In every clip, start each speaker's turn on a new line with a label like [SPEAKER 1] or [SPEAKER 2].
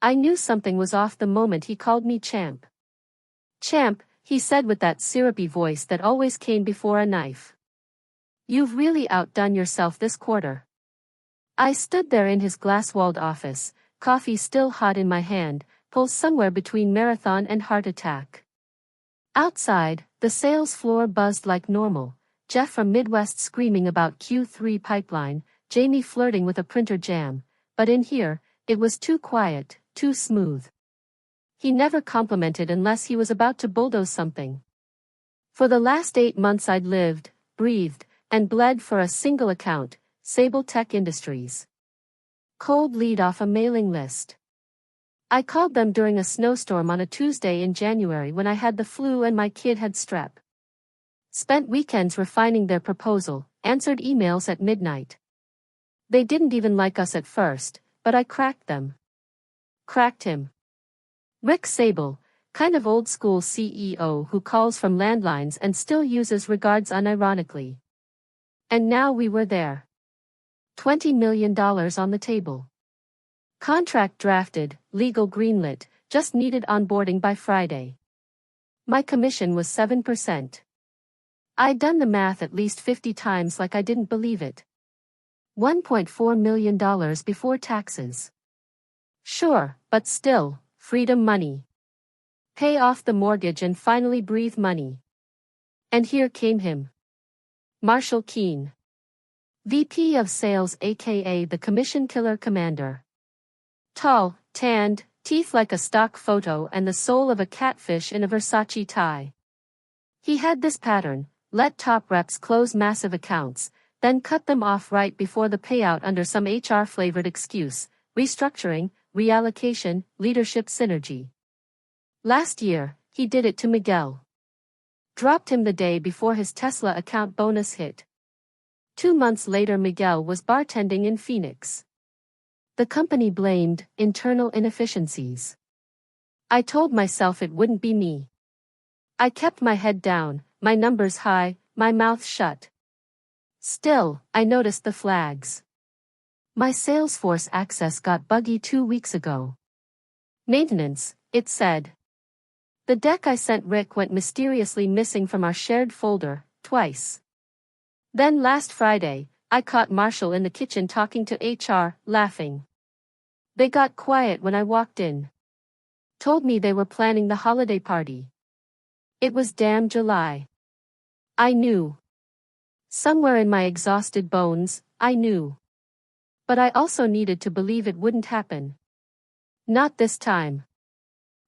[SPEAKER 1] I knew something was off the moment he called me champ. Champ, he said with that syrupy voice that always came before a knife. You've really outdone yourself this quarter. I stood there in his glass-walled office, coffee still hot in my hand, pulse somewhere between marathon and heart attack. Outside, the sales floor buzzed like normal, Jeff from Midwest screaming about Q3 pipeline, Jamie flirting with a printer jam, but in here, it was too quiet, too smooth. He never complimented unless he was about to bulldoze something. For the last 8 months I'd lived, breathed, and bled for a single account, Sable Tech Industries. Cold lead off a mailing list. I called them during a snowstorm on a Tuesday in January when I had the flu and my kid had strep. Spent weekends refining their proposal, answered emails at midnight. They didn't even like us at first, but I cracked them. Cracked him. Rick Sable, kind of old-school CEO who calls from landlines and still uses regards unironically. And now we were there. $20 million on the table. Contract drafted, legal greenlit, just needed onboarding by Friday. My commission was 7%. I'd done the math at least 50 times like I didn't believe it. $1.4 million before taxes. Sure, but still, freedom money. Pay off the mortgage and finally breathe money. And here came him. Marshall Keene. VP of Sales aka the Commission Killer Commander. Tall, tanned, teeth like a stock photo and the soul of a catfish in a Versace tie. He had this pattern, let top reps close massive accounts, then cut them off right before the payout under some HR-flavored excuse, restructuring, reallocation, leadership synergy. Last year, he did it to Miguel. Dropped him the day before his Tesla account bonus hit. 2 months later Miguel was bartending in Phoenix. The company blamed internal inefficiencies. I told myself it wouldn't be me. I kept my head down, my numbers high, my mouth shut. Still, I noticed the flags. My Salesforce access got buggy 2 weeks ago. Maintenance, it said. The deck I sent Rick went mysteriously missing from our shared folder, twice. Then last Friday, I caught Marshall in the kitchen talking to HR, laughing. They got quiet when I walked in. Told me they were planning the holiday party. It was damn July. I knew. Somewhere in my exhausted bones, I knew. But I also needed to believe it wouldn't happen. Not this time.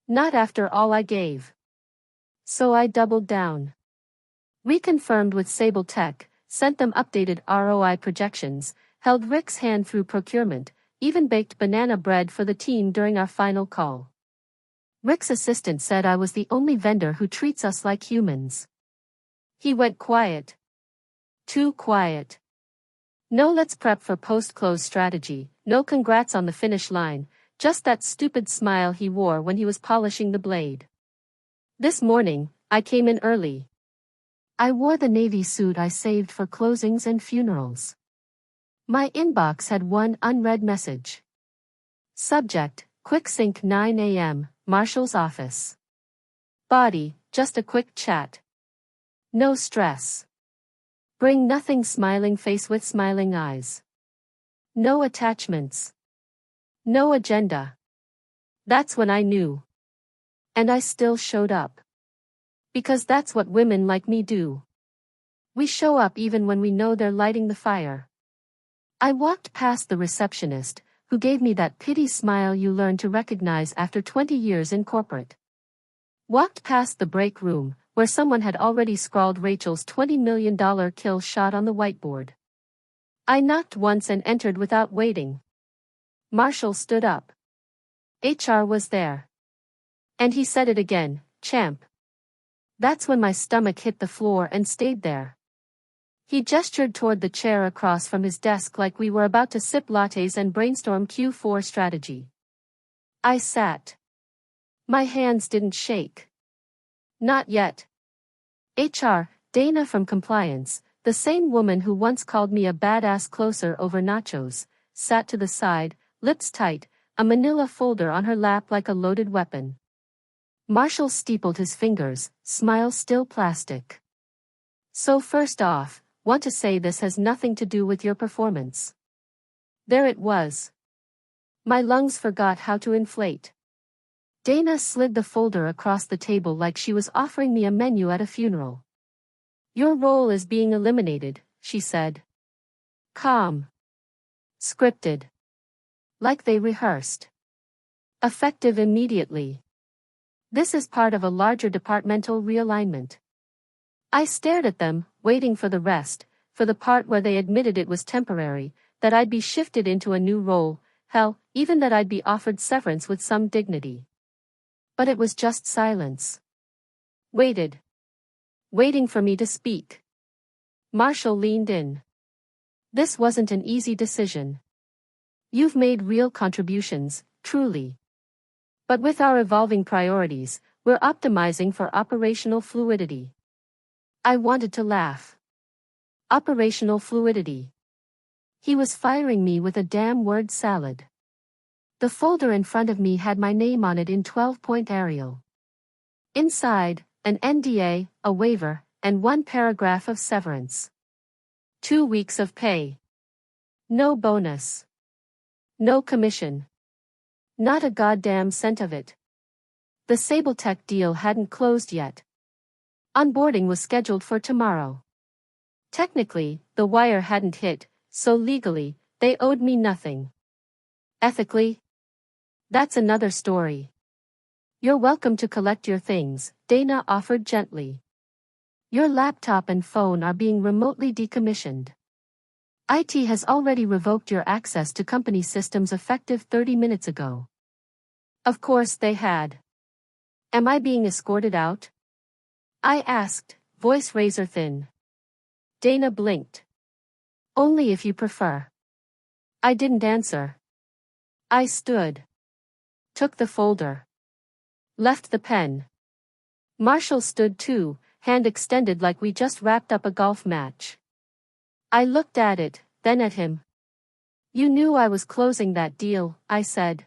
[SPEAKER 1] Not after all I gave. So I doubled down. Reconfirmed with Sable Tech, sent them updated ROI projections, held Rick's hand through procurement, even baked banana bread for the team during our final call. Rick's assistant said I was the only vendor who treats us like humans. He went quiet. Too quiet. No let's prep for post-close strategy, no congrats on the finish line, just that stupid smile he wore when he was polishing the blade. This morning, I came in early. I wore the navy suit I saved for closings and funerals. My inbox had one unread message. Subject, quick sync 9 a.m., Marshall's office. Body, just a quick chat. No stress. Bring nothing smiling face with smiling eyes. No attachments. No agenda. That's when I knew. And I still showed up. Because that's what women like me do. We show up even when we know they're lighting the fire. I walked past the receptionist, who gave me that pity smile you learn to recognize after 20 years in corporate. Walked past the break room, where someone had already scrawled Rachel's $20 million kill shot on the whiteboard. I knocked once and entered without waiting. Marshall stood up. HR was there. And he said it again, champ. That's when my stomach hit the floor and stayed there. He gestured toward the chair across from his desk like we were about to sip lattes and brainstorm Q4 strategy. I sat. My hands didn't shake. Not yet. HR, Dana from compliance, the same woman who once called me a badass closer over nachos, sat to the side, lips tight, a manila folder on her lap like a loaded weapon. Marshall steepled his fingers, smile still plastic. So first off, want to say this has nothing to do with your performance. There it was. My lungs forgot how to inflate. Dana slid the folder across the table like she was offering me a menu at a funeral. Your role is being eliminated, she said. Calm. Scripted. Like they rehearsed. Effective immediately. This is part of a larger departmental realignment. I stared at them, waiting for the rest, for the part where they admitted it was temporary, that I'd be shifted into a new role, hell, even that I'd be offered severance with some dignity. But it was just silence. Waited. Waiting for me to speak. Marshall leaned in. This wasn't an easy decision. You've made real contributions, truly. But with our evolving priorities, we're optimizing for operational fluidity. I wanted to laugh. Operational fluidity. He was firing me with a damn word salad. The folder in front of me had my name on it in 12-point Arial. Inside, an NDA, a waiver, and one paragraph of severance. 2 weeks of pay. No bonus. No commission. Not a goddamn cent of it. The Sabletech deal hadn't closed yet. Onboarding was scheduled for tomorrow. Technically, the wire hadn't hit, so legally, they owed me nothing. Ethically? That's another story. You're welcome to collect your things, Dana offered gently. Your laptop and phone are being remotely decommissioned. IT has already revoked your access to company systems effective 30 minutes ago. Of course they had. Am I being escorted out? I asked, voice razor thin. Dana blinked. Only if you prefer. I didn't answer. I stood. Took the folder. Left the pen. Marshall stood too, hand extended like we just wrapped up a golf match. I looked at it, then at him. You knew I was closing that deal, I said.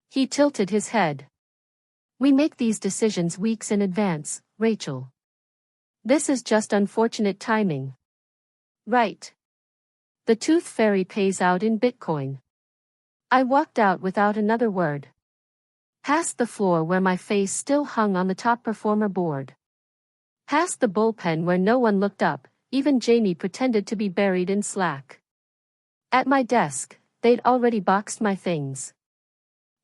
[SPEAKER 1] He tilted his head. We make these decisions weeks in advance, Rachel. This is just unfortunate timing. Right. The tooth fairy pays out in Bitcoin. I walked out without another word. Past the floor where my face still hung on the top performer board. Past the bullpen where no one looked up, even Jamie pretended to be buried in Slack. At my desk, they'd already boxed my things.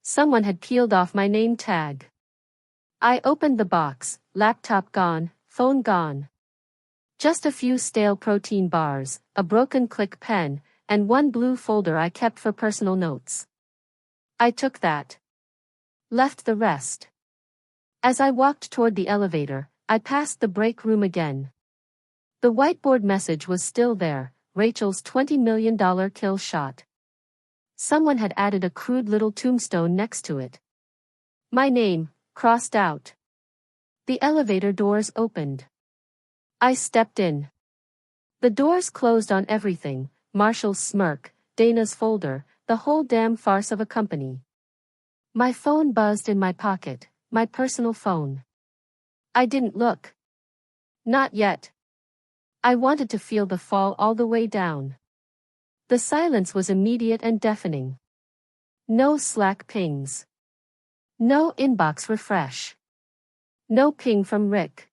[SPEAKER 1] Someone had peeled off my name tag. I opened the box, laptop gone, phone gone. Just a few stale protein bars, a broken click pen, and one blue folder I kept for personal notes. I took that. Left the rest. As I walked toward the elevator, I passed the break room again. The whiteboard message was still there, Rachel's $20 million kill shot. Someone had added a crude little tombstone next to it. My name, crossed out. The elevator doors opened. I stepped in. The doors closed on everything, Marshall's smirk, Dana's folder, the whole damn farce of a company. My phone buzzed in my pocket, my personal phone. I didn't look. Not yet. I wanted to feel the fall all the way down. The silence was immediate and deafening. No Slack pings. No inbox refresh. No ping from Rick.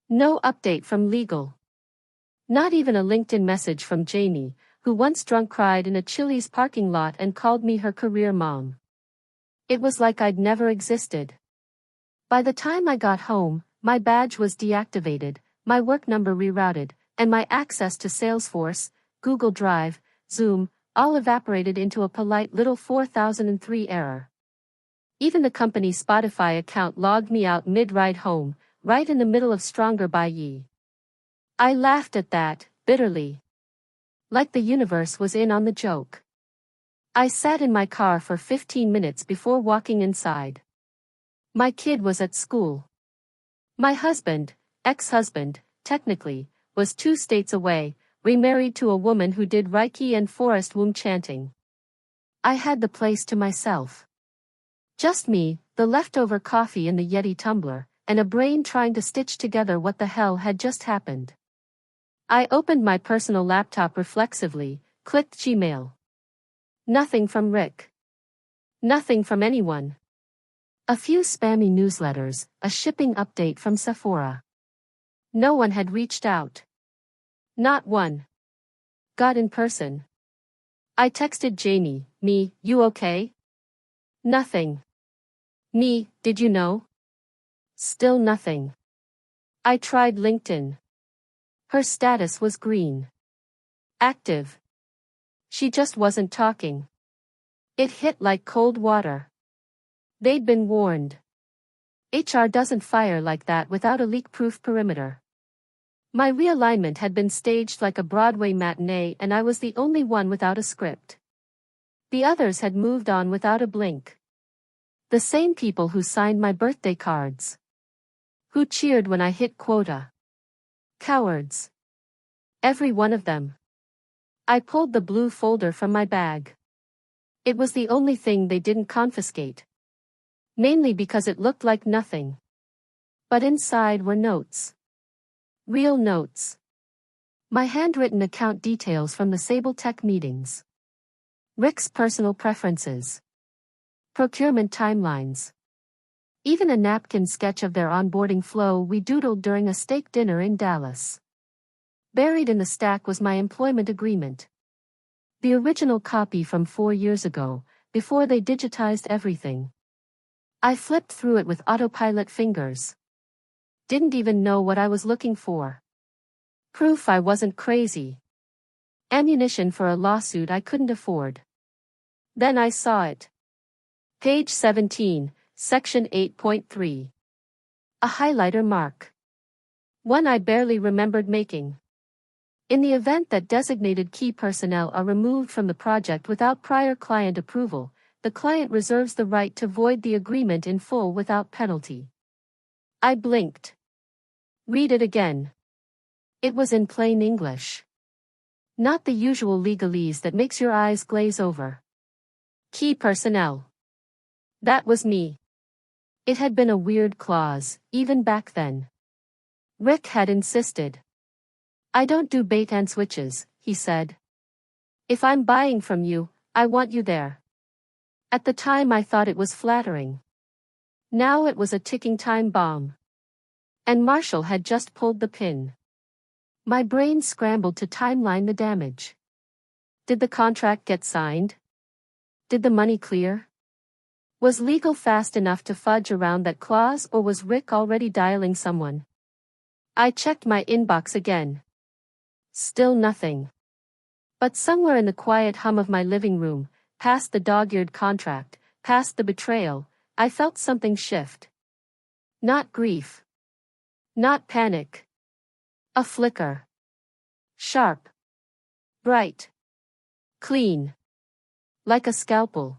[SPEAKER 1] No update from legal. Not even a LinkedIn message from Jamie, who once drunk cried in a Chili's parking lot and called me her career mom. It was like I'd never existed. By the time I got home, my badge was deactivated, my work number rerouted, and my access to Salesforce, Google Drive, Zoom, all evaporated into a polite little 4003 error. Even the company Spotify account logged me out mid-ride home, right in the middle of Stronger by Ye. I laughed at that, bitterly. Like the universe was in on the joke. I sat in my car for 15 minutes before walking inside. My kid was at school. My husband, ex-husband, technically, was 2 states away, remarried to a woman who did Reiki and forest womb chanting. I had the place to myself. Just me, the leftover coffee in the Yeti tumbler, and a brain trying to stitch together what the hell had just happened. I opened my personal laptop reflexively, clicked Gmail. Nothing from Rick. Nothing from anyone. A few spammy newsletters, a shipping update from Sephora. No one had reached out. Not one. Got in person. I texted Jamie, me, you okay? Nothing. Me, did you know? Still nothing. I tried LinkedIn. Her status was green. Active. She just wasn't talking. It hit like cold water. They'd been warned. HR doesn't fire like that without a leak-proof perimeter. My realignment had been staged like a Broadway matinee and I was the only one without a script. The others had moved on without a blink. The same people who signed my birthday cards. Who cheered when I hit quota. Cowards. Every one of them. I pulled the blue folder from my bag. It was the only thing they didn't confiscate. Mainly because it looked like nothing. But inside were notes. Real notes. My handwritten account details from the Sable Tech meetings. Rick's personal preferences. Procurement timelines. Even a napkin sketch of their onboarding flow we doodled during a steak dinner in Dallas. Buried in the stack was my employment agreement. The original copy from 4 years ago, before they digitized everything. I flipped through it with autopilot fingers. Didn't even know what I was looking for. Proof I wasn't crazy. Ammunition for a lawsuit I couldn't afford. Then I saw it. Page 17, Section 8.3. A highlighter mark. One I barely remembered making. In the event that designated key personnel are removed from the project without prior client approval, the client reserves the right to void the agreement in full without penalty. I blinked. Read it again. It was in plain English. Not the usual legalese that makes your eyes glaze over. Key personnel. That was me. It had been a weird clause, even back then. Rick had insisted. I don't do bait and switches, he said. If I'm buying from you, I want you there. At the time I thought it was flattering. Now it was a ticking time bomb. And Marshall had just pulled the pin. My brain scrambled to timeline the damage. Did the contract get signed? Did the money clear? Was legal fast enough to fudge around that clause or was Rick already dialing someone? I checked my inbox again. Still nothing. But somewhere in the quiet hum of my living room, past the dog-eared contract, past the betrayal, I felt something shift. Not grief. Not panic. A flicker. Sharp. Bright. Clean. Like a scalpel.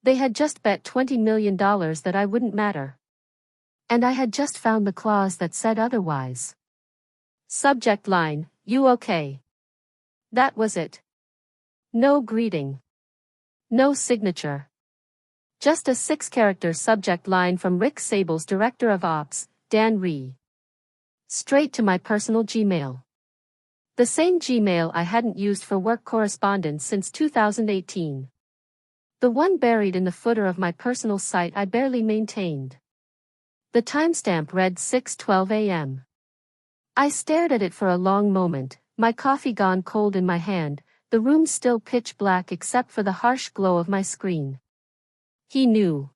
[SPEAKER 1] They had just bet $20 million that I wouldn't matter. And I had just found the clause that said otherwise. Subject line, you okay? That was it. No greeting. No signature. Just a 6-character subject line from Rick Sable's Director of Ops, Dan Ree. Straight to my personal Gmail. The same Gmail I hadn't used for work correspondence since 2018. The one buried in the footer of my personal site I barely maintained. The timestamp read 6:12 a.m. I stared at it for a long moment, my coffee gone cold in my hand, the room still pitch black except for the harsh glow of my screen. He knew.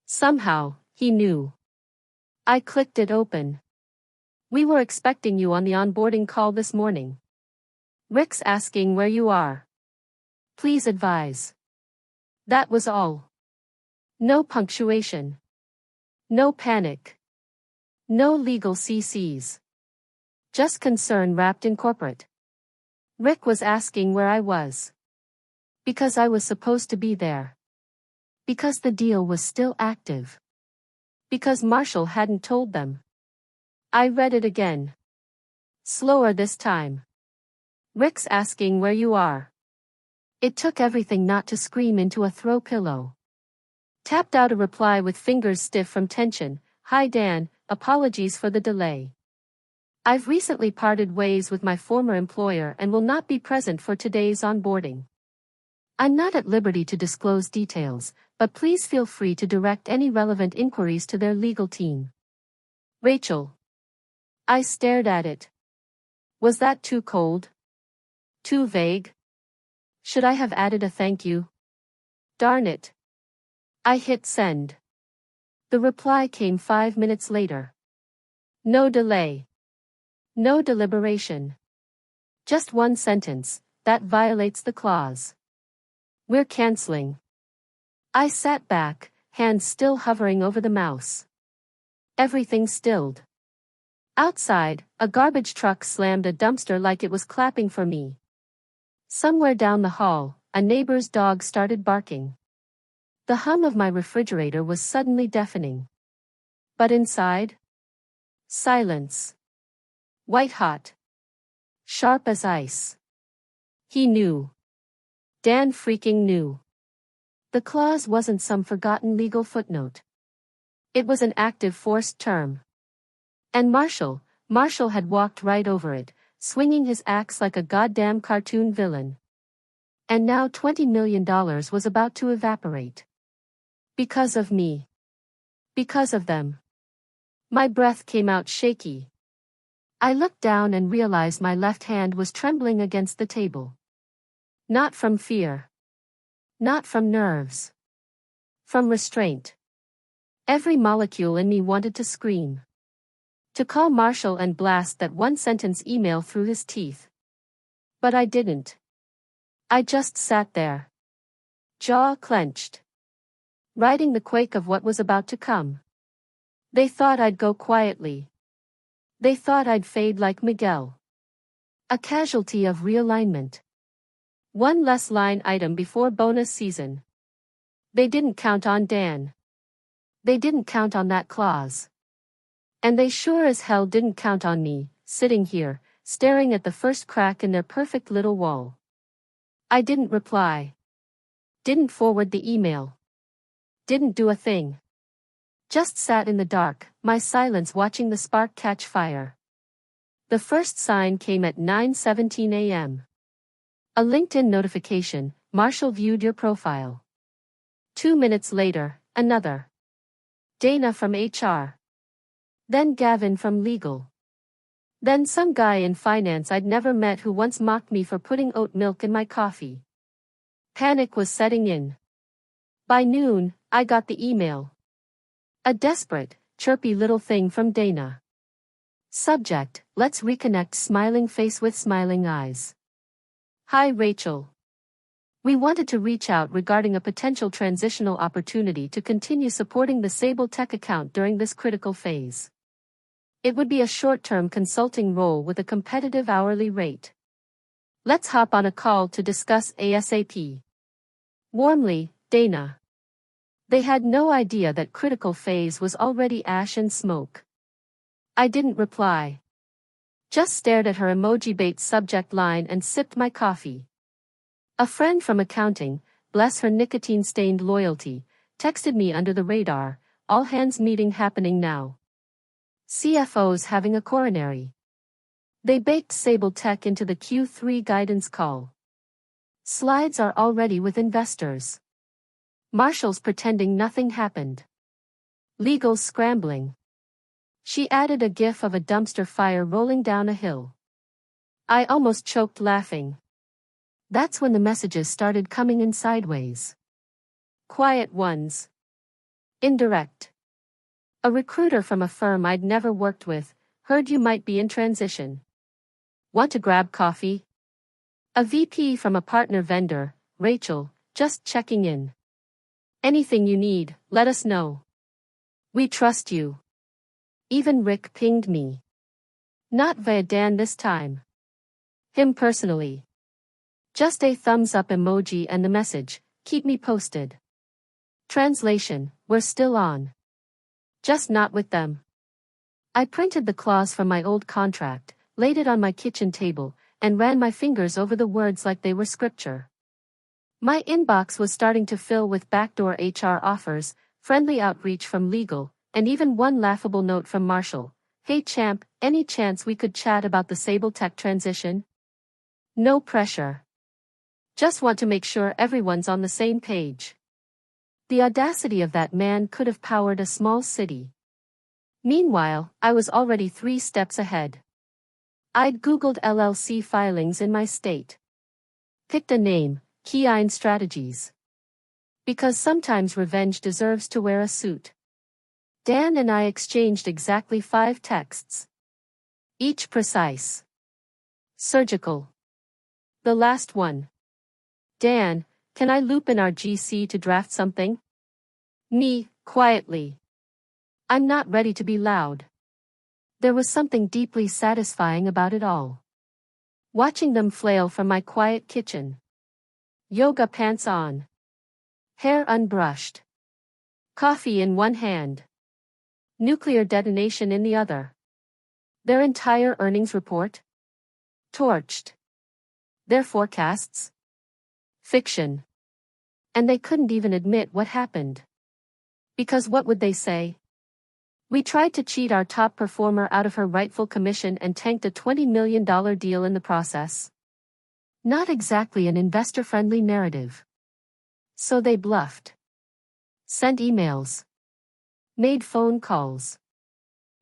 [SPEAKER 1] Somehow, he knew. I clicked it open. We were expecting you on the onboarding call this morning. Rick's asking where you are. Please advise. That was all. No punctuation. No panic. No legal CCs. Just concern wrapped in corporate. Rick was asking where I was. Because I was supposed to be there. Because the deal was still active. Because Marshall hadn't told them. I read it again. Slower this time. Rick's asking where you are. It took everything not to scream into a throw pillow. Tapped out a reply with fingers stiff from tension. Hi Dan, apologies for the delay. I've recently parted ways with my former employer and will not be present for today's onboarding. I'm not at liberty to disclose details, but please feel free to direct any relevant inquiries to their legal team. Rachel. I stared at it. Was that too cold? Too vague? Should I have added a thank you? Darn it. I hit send. The reply came 5 minutes later. No delay. No deliberation. Just one sentence, that violates the clause. We're canceling. I sat back, hands still hovering over the mouse. Everything stilled. Outside, a garbage truck slammed a dumpster like it was clapping for me. Somewhere down the hall, a neighbor's dog started barking. The hum of my refrigerator was suddenly deafening. But inside? Silence. White hot. Sharp as ice. He knew. Dan freaking knew. The clause wasn't some forgotten legal footnote. It was an active forced term. And Marshall had walked right over it, swinging his axe like a goddamn cartoon villain. And now $20 million was about to evaporate. Because of me. Because of them. My breath came out shaky. I looked down and realized my left hand was trembling against the table. Not from fear. Not from nerves. From restraint. Every molecule in me wanted to scream. To call Marshall and blast that one-sentence email through his teeth. But I didn't. I just sat there. Jaw clenched. Riding the quake of what was about to come. They thought I'd go quietly. They thought I'd fade like Miguel. A casualty of realignment. One less line item before bonus season. They didn't count on Dan. They didn't count on that clause. And they sure as hell didn't count on me, sitting here, staring at the first crack in their perfect little wall. I didn't reply. Didn't forward the email. Didn't do a thing. Just sat in the dark, my silence watching the spark catch fire. The first sign came at 9:17 a.m. A LinkedIn notification, Marshall viewed your profile. 2 minutes later, another. Dana from HR. Then Gavin from legal. Then some guy in finance I'd never met who once mocked me for putting oat milk in my coffee. Panic was setting in. By noon, I got the email. A desperate, chirpy little thing from Dana. Subject, let's reconnect, smiling face with smiling eyes. Hi Rachel. We wanted to reach out regarding a potential transitional opportunity to continue supporting the Sable Tech account during this critical phase. It would be a short-term consulting role with a competitive hourly rate. Let's hop on a call to discuss ASAP. Warmly, Dana. They had no idea that critical phase was already ash and smoke. I didn't reply. Just stared at her emoji-bait subject line and sipped my coffee. A friend from accounting, bless her nicotine-stained loyalty, texted me under the radar, all hands meeting happening now. CFOs having a coronary. They baked Sable Tech into the Q3 guidance call. Slides are already with investors. Marshall's pretending nothing happened. Legal's scrambling. She added a gif of a dumpster fire rolling down a hill. I almost choked laughing. That's when the messages started coming in sideways. Quiet ones. Indirect. A recruiter from a firm I'd never worked with, heard you might be in transition. Want to grab coffee? A VP from a partner vendor, Rachel, just checking in. Anything you need, let us know. We trust you. Even Rick pinged me. Not via Dan this time. Him personally. Just a thumbs up emoji and the message, keep me posted. Translation, we're still on. Just not with them. I printed the clause from my old contract, laid it on my kitchen table, and ran my fingers over the words like they were scripture. My inbox was starting to fill with backdoor HR offers, friendly outreach from legal, and even one laughable note from Marshall. Hey champ, any chance we could chat about the Sable Tech transition? No pressure. Just want to make sure everyone's on the same page. The audacity of that man could have powered a small city. Meanwhile, I was already 3 steps ahead. I'd Googled LLC filings in my state. Picked a name, Keyine Strategies. Because sometimes revenge deserves to wear a suit. Dan and I exchanged exactly 5 texts. Each precise. Surgical. The last one. Dan, can I loop in our GC to draft something? Me, quietly. I'm not ready to be loud. There was something deeply satisfying about it all. Watching them flail from my quiet kitchen. Yoga pants on. Hair unbrushed. Coffee in one hand. Nuclear detonation in the other. Their entire earnings report? Torched. Their forecasts? Fiction. And they couldn't even admit what happened. Because what would they say? We tried to cheat our top performer out of her rightful commission and tanked a $20 million deal in the process. Not exactly an investor-friendly narrative. So they bluffed. Sent emails. Made phone calls.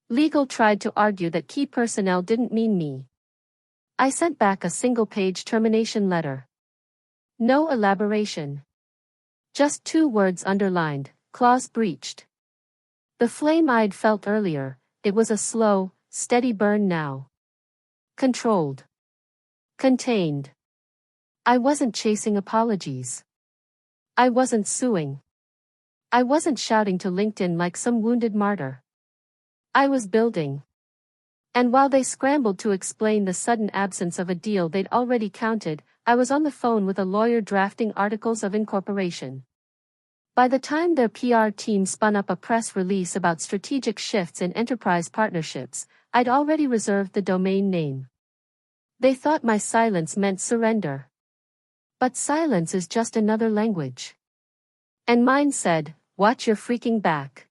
[SPEAKER 1] Legal tried to argue that key personnel didn't mean me. I sent back a single-page termination letter. No elaboration. Just 2 words underlined, clause breached. The flame I'd felt earlier, it was a slow, steady burn now. Controlled. Contained. I wasn't chasing apologies. I wasn't suing. I wasn't shouting to LinkedIn like some wounded martyr. I was building. And while they scrambled to explain the sudden absence of a deal they'd already counted, I was on the phone with a lawyer drafting articles of incorporation. By the time their PR team spun up a press release about strategic shifts in enterprise partnerships, I'd already reserved the domain name. They thought my silence meant surrender. But silence is just another language. And mine said, watch your freaking back.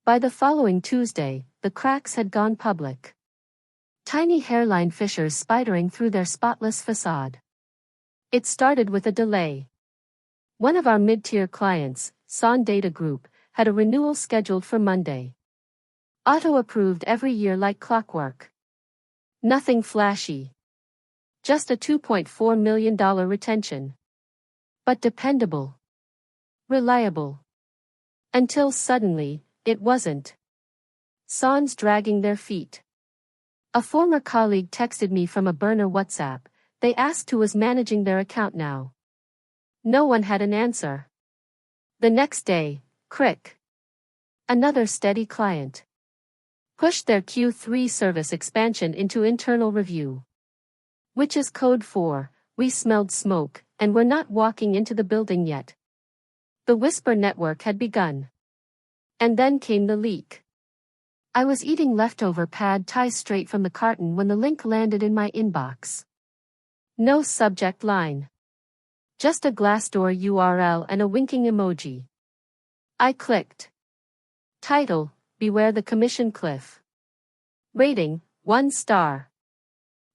[SPEAKER 1] By the following Tuesday, the cracks had gone public. Tiny hairline fissures spidering through their spotless facade. It started with a delay. One of our mid-tier clients, Son Data Group, had a renewal scheduled for Monday. Auto-approved every year like clockwork. Nothing flashy. Just a $2.4 million retention. But dependable. Reliable. Until suddenly, it wasn't. Son's dragging their feet. A former colleague texted me from a burner WhatsApp. They asked who was managing their account now. No one had an answer. The next day, crick. Another steady client. Pushed their Q3 service expansion into internal review. Which is code for, we smelled smoke, and we're not walking into the building yet. The whisper network had begun. And then came the leak. I was eating leftover pad thai straight from the carton when the link landed in my inbox. No subject line. Just a Glassdoor URL and a winking emoji. I clicked. Title, Beware the Commission Cliff. Rating, 1 star.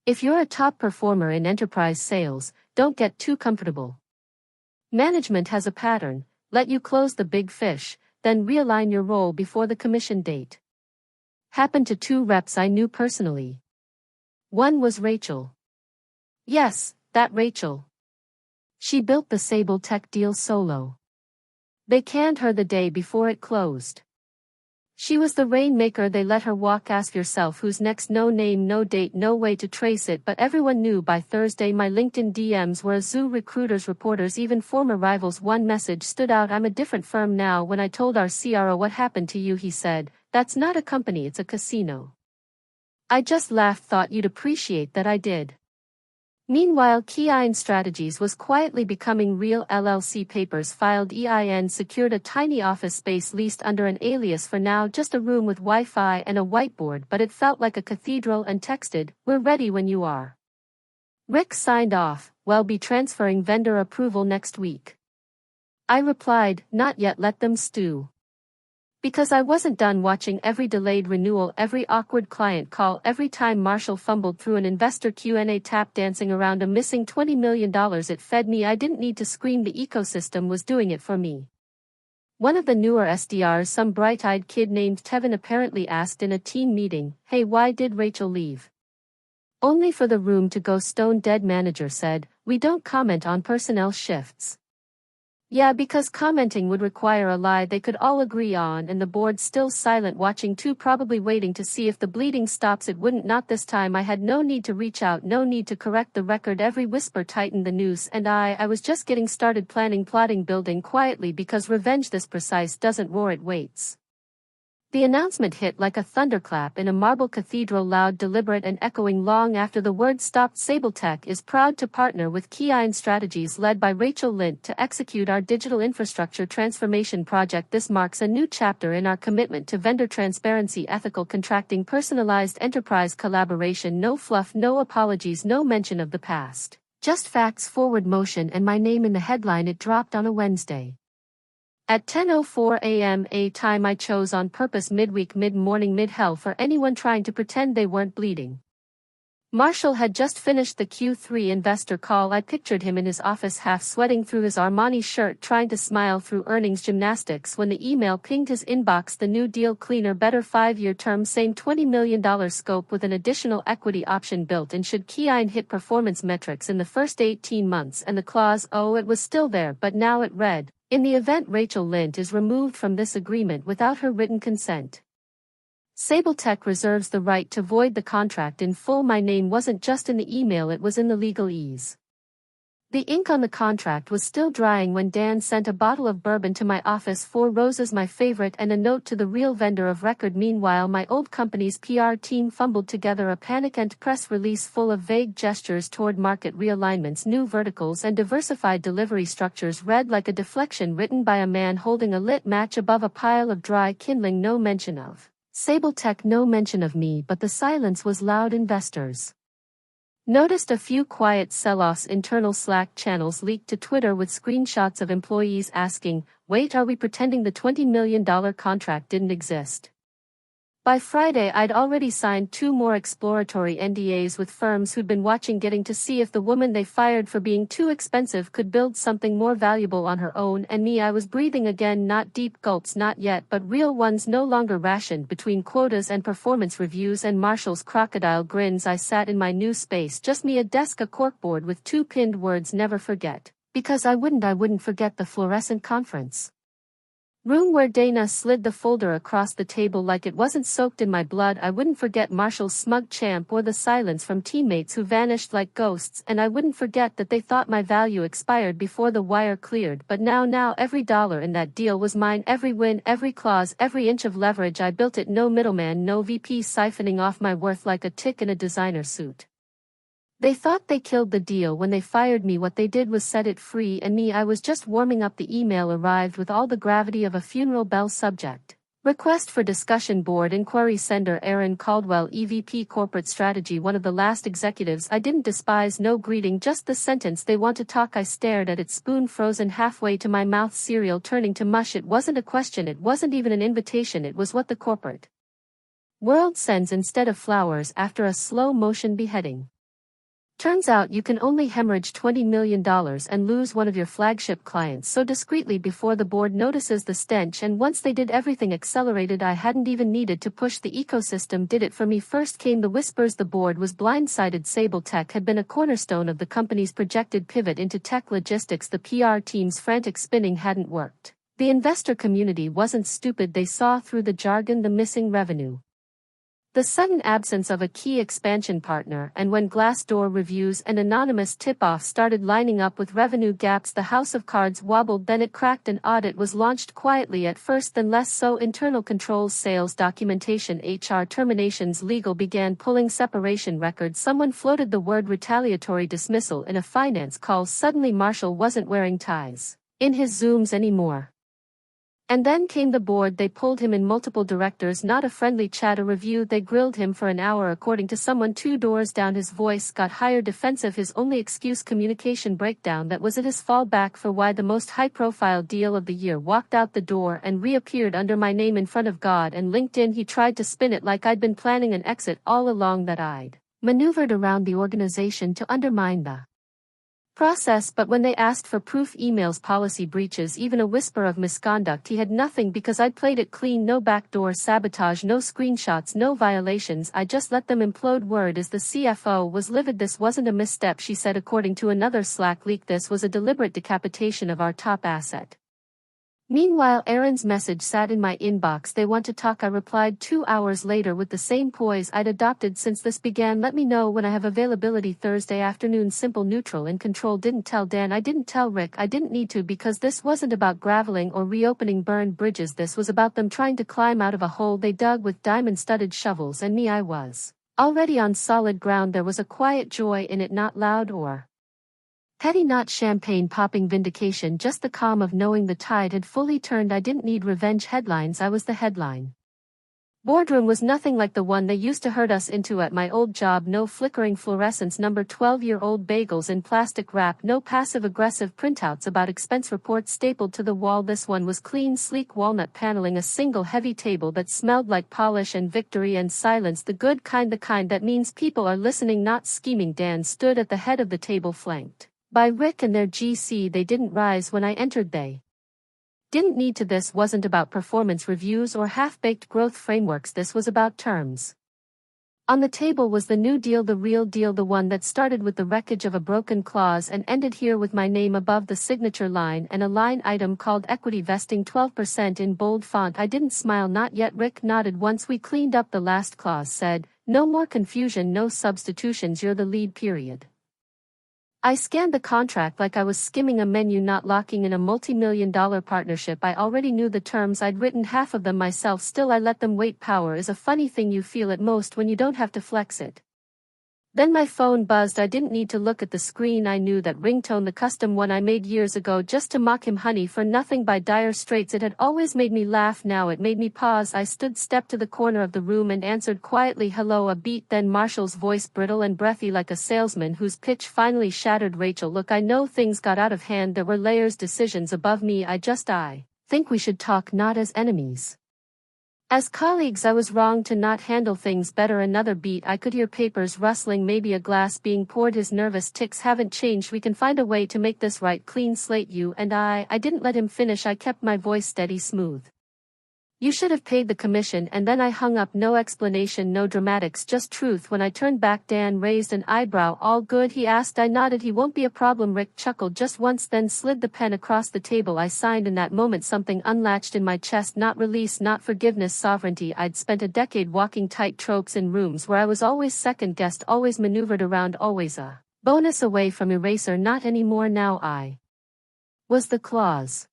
[SPEAKER 1] If you're a top performer in enterprise sales, don't get too comfortable. Management has a pattern, let you close the big fish, then realign your role before the commission date. Happened to 2 reps I knew personally. One was Rachel. Yes, that Rachel. She built the Sable Tech deal solo. They canned her the day before it closed. She was the rainmaker they let her walk. Ask yourself who's next. No name, no date, no way to trace it, but everyone knew by Thursday my LinkedIn DMs were a zoo. Recruiters, reporters, even former rivals. One message stood out. I'm a different firm now. When I told our CRO what happened to you, he said, that's not a company, it's a casino. I just laughed, thought you'd appreciate that I did. Meanwhile, Keyine Strategies was quietly becoming real. LLC papers filed. EIN secured a tiny office space leased under an alias for now, just a room with Wi-Fi and a whiteboard, but it felt like a cathedral, and texted, we're ready when you are. Rick signed off, "We'll be transferring vendor approval next week." I replied, "Not yet, let them stew." Because I wasn't done watching every delayed renewal, every awkward client call, every time Marshall fumbled through an investor Q&A tap dancing around a missing $20 million it fed me. I didn't need to scream, the ecosystem was doing it for me. One of the newer SDRs, some bright-eyed kid named Tevin, apparently asked in a team meeting, "Hey, why did Rachel leave?" Only for the room to go stone dead. Manager said, "We don't comment on personnel shifts." Yeah, because commenting would require a lie they could all agree on, and the board still silent, watching too, probably waiting to see if the bleeding stops. It wouldn't. Not this time. I had no need to reach out, no need to correct the record. Every whisper tightened the noose, and I was just getting started, planning, plotting, building quietly, because revenge this precise doesn't roar, it waits. The announcement hit like a thunderclap in a marble cathedral, loud, deliberate, and echoing long after the word stopped. SableTech is proud to partner with Keyine Strategies, led by Rachel Lint, to execute our digital infrastructure transformation project. This marks a new chapter in our commitment to vendor transparency, ethical contracting, personalized enterprise collaboration. No fluff, no apologies, no mention of the past. Just facts, forward motion, and my name in the headline. It dropped on a Wednesday at 10:04 a.m. a time I chose on purpose, midweek, mid-morning, mid-hell for anyone trying to pretend they weren't bleeding. Marshall had just finished the Q3 investor call. I pictured him in his office, half sweating through his Armani shirt, trying to smile through earnings gymnastics, when the email pinged his inbox. The new deal, cleaner, better, 5-year term, same $20 million scope with an additional equity option built in should Keyine hit performance metrics in the first 18 months. And the clause, oh, it was still there, but now it read, in the event Rachel Lint is removed from this agreement without her written consent, SableTech reserves the right to void the contract in full. My name wasn't just in the email, it was in the legalese. The ink on the contract was still drying when Dan sent a bottle of bourbon to my office, 4 Roses, my favorite, and a note to the real vendor of record. Meanwhile, my old company's PR team fumbled together a panicked press release full of vague gestures toward market realignments, new verticals, and diversified delivery structures, read like a deflection written by a man holding a lit match above a pile of dry kindling. No mention of SableTech, no mention of me, but the silence was loud. Investors noticed a few quiet sell-offs. Internal Slack channels leaked to Twitter with screenshots of employees asking, "Wait, are we pretending the $20 million contract didn't exist?" By Friday, I'd already signed 2 more exploratory NDAs with firms who'd been watching, getting to see if the woman they fired for being too expensive could build something more valuable on her own. And me, I was breathing again, not deep gulps, not yet, but real ones, no longer rationed between quotas and performance reviews and Marshall's crocodile grins. I sat in my new space, just me, a desk, a corkboard with 2 pinned words, "Never forget," because I wouldn't forget the fluorescent conference room where Dana slid the folder across the table like it wasn't soaked in my blood. I wouldn't forget Marshall's smug champ or the silence from teammates who vanished like ghosts, and I wouldn't forget that they thought my value expired before the wire cleared. But now every dollar in that deal was mine, every win, every clause, every inch of leverage. I built it, no middleman, no VP siphoning off my worth like a tick in a designer suit. They thought they killed the deal when they fired me. What they did was set it free, and me, I was just warming up. The email arrived with all the gravity of a funeral bell. Subject: request for discussion, board inquiry, sender Aaron Caldwell, EVP Corporate Strategy. One of the last executives I didn't despise, no greeting, just the sentence, "They want to talk." I stared at it, spoon frozen halfway to my mouth, cereal turning to mush. It wasn't a question, it wasn't even an invitation, it was what the corporate world sends instead of flowers after a slow motion beheading. Turns out you can only hemorrhage $20 million and lose one of your flagship clients so discreetly before the board notices the stench. And once they did, everything accelerated. I hadn't even needed to push, the ecosystem did it for me. First came the whispers. The board was blindsided. SableTech had been a cornerstone of the company's projected pivot into tech logistics. The PR team's frantic spinning hadn't worked. The investor community wasn't stupid. They saw through the jargon, the missing revenue, the sudden absence of a key expansion partner, and when Glassdoor reviews and anonymous tip-offs started lining up with revenue gaps, the house of cards wobbled. Then it cracked. An audit was launched, quietly at first, then less so. Internal controls, sales documentation, HR terminations, legal began pulling separation records. Someone floated the word retaliatory dismissal in a finance call. Suddenly Marshall wasn't wearing ties in his Zooms anymore. And then came the board. They pulled him in multiple directors, not a friendly chat, a review. They grilled him for an hour. According to someone 2 doors down, his voice got higher, defensive, his only excuse communication breakdown. That was it, his fallback for why the most high-profile deal of the year. Walked out the door and reappeared under my name in front of God and LinkedIn. He tried to spin it like I'd been planning an exit all along, that I'd maneuvered around the organization to undermine the process, but when they asked for proof, emails, policy breaches, even a whisper of misconduct, he had nothing because I'd played it clean. No backdoor sabotage, no screenshots, no violations. I just let them implode. Word is the CFO was livid. This wasn't a misstep, she said. According to another Slack leak, this was a deliberate decapitation of our top asset. Meanwhile, Aaron's message sat in my inbox. They want to talk. I replied 2 hours later with the same poise I'd adopted since this began. Let me know when I have availability. Thursday afternoon. Simple, neutral, in control. Didn't tell Dan. I didn't tell Rick. I didn't need to, because this wasn't about graveling or reopening burned bridges. This was about them trying to climb out of a hole they dug with diamond-studded shovels, and me, I was already on solid ground. There was a quiet joy in it, not loud or petty, not champagne-popping vindication, just the calm of knowing the tide had fully turned. I didn't need revenge headlines. I was the headline. Boardroom was nothing like the one they used to herd us into at my old job. No flickering fluorescence, number 12-year-old bagels in plastic wrap, no passive-aggressive printouts about expense reports stapled to the wall. This one was clean, sleek walnut paneling, a single heavy table that smelled like polish and victory and silence, the good kind, the kind that means people are listening, not scheming. Dan stood at the head of the table, flanked by Rick and their GC. They didn't rise when I entered. They didn't need to. This wasn't about performance reviews or half-baked growth frameworks. This was about terms. On the table was the new deal, the real deal, the one that started with the wreckage of a broken clause and ended here with my name above the signature line and a line item called equity vesting, 12% in bold font. I didn't smile. Not yet. Rick nodded. Once we cleaned up the last clause, said, no more confusion, no substitutions, you're the lead, period. I scanned the contract like I was skimming a menu, not locking in a multi-million-dollar partnership. I already knew the terms. I'd written half of them myself. Still, I let them wait. Power is a funny thing. You feel it most when you don't have to flex it. Then my phone buzzed. I didn't need to look at the screen. I knew that ringtone, the custom one I made years ago just to mock him. Honey for Nothing by Dire Straits. It had always made me laugh. Now it made me pause. I stepped to the corner of the room and answered quietly, hello. A beat, then Marshall's voice, brittle and breathy like a salesman whose pitch finally shattered. Rachel, look, I know things got out of hand. There were layers, decisions above me. I think we should talk, not as enemies. As colleagues. I was wrong to not handle things better. Another beat. I could hear papers rustling, maybe a glass being poured. His nervous tics haven't changed. We can find a way to make this right. Clean slate, you and I didn't let him finish. I kept my voice steady, smooth. You should have paid the commission. And then I hung up. No explanation, no dramatics, just truth. When I turned back, Dan raised an eyebrow. All good? He asked. I nodded. He won't be a problem. Rick chuckled just once, then slid the pen across the table. I signed. In that moment something unlatched in my chest. Not release, not forgiveness, sovereignty. I'd spent a decade walking tight tropes in rooms where I was always second-guessed, always maneuvered around, always a bonus away from eraser. Not anymore. Now I was the clause.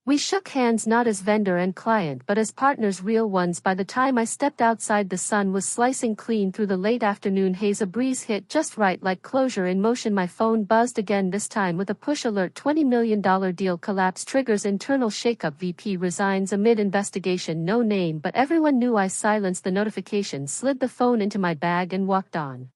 [SPEAKER 1] We shook hands, not as vendor and client but as partners, real ones. By the time I stepped outside, the sun was slicing clean through the late afternoon haze. A breeze hit just right, like closure in motion. My phone buzzed again, this time with a push alert. $20 million deal collapse triggers internal shakeup. VP resigns amid investigation. No name, but everyone knew. I silenced the notification, slid the phone into my bag and walked on.